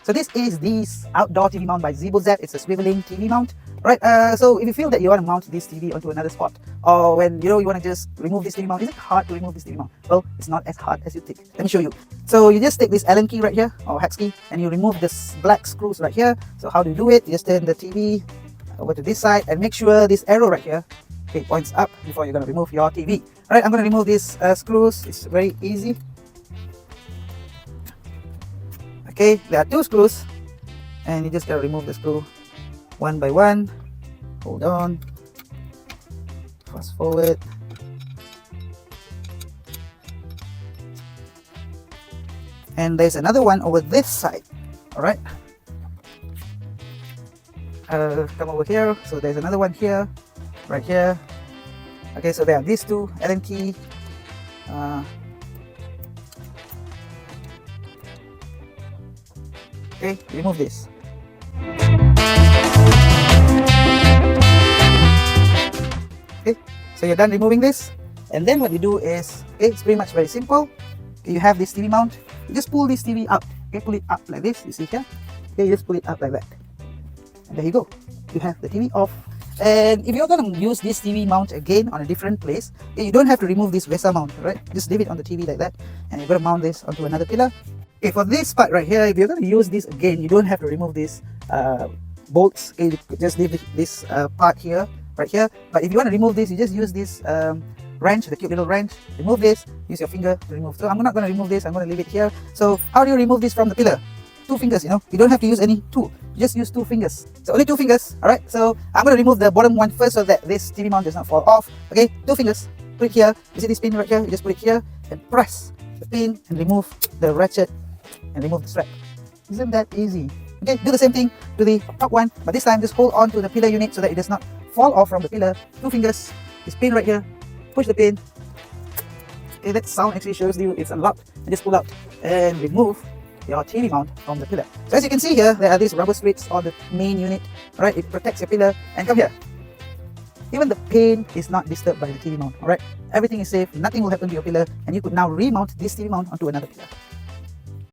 So this is this outdoor TV mount by ZeboZap. It's a swiveling TV mount. Right, so if you feel that you want to mount this TV onto another spot, or when you want to just remove this TV mount, is it hard to remove this TV mount? Well, it's not as hard as you think. Let me show you. So you just take this Allen key right here, or hex key, and you remove this black screws right here. So how do you do it? You just turn the TV over to this side and make sure this arrow right here, okay, points up before you're going to remove your TV. Alright, I'm going to remove these screws. It's very easy. Okay, there are 2 screws, and you just got to remove the screw one by one. Hold on, fast forward, and there's another one over this side. All right, come over here. So there's another one here, right here. Okay, so there are these 2 Allen key. Okay, remove this. Okay, so you're done removing this, and then what you do is, okay, it's pretty much very simple. Okay, you have this TV mount. You just pull this TV up. Okay, pull it up like this. You see here? Okay, you just pull it up like that, and there you go. You have the TV off. And if you're going to use this TV mount again on a different place, okay, you don't have to remove this VESA mount, right? Just leave it on the TV like that, and you're going to mount this onto another pillar. Okay, for this part right here, if you're going to use this again, you don't have to remove this bolts. Okay, you could just leave this part here, right here. But if you want to remove this, you just use this wrench, the cute little wrench. Remove this, use your finger to remove. So I'm not going to remove this, I'm going to leave it here. So how do you remove this from the pillar? 2 fingers, you don't have to use any tool. You just use 2 fingers. So only 2 fingers. All right, so I'm going to remove the bottom one first so that this TV mount does not fall off. Okay, 2 fingers, put it here. You see this pin right here? You just put it here and press the pin and remove the ratchet and remove the strap. Isn't that easy? Okay, do the same thing to the top one, but this time just hold on to the pillar unit so that it does not fall off from the pillar. 2 fingers, this pin right here, push the pin. Okay, that sound actually shows you it's unlocked. And just pull out and remove your TV mount from the pillar. So as you can see here, there are these rubber strips on the main unit. Alright, it protects your pillar. And come here. Even the pin is not disturbed by the TV mount. Alright, everything is safe, nothing will happen to your pillar, and you could now remount this TV mount onto another pillar.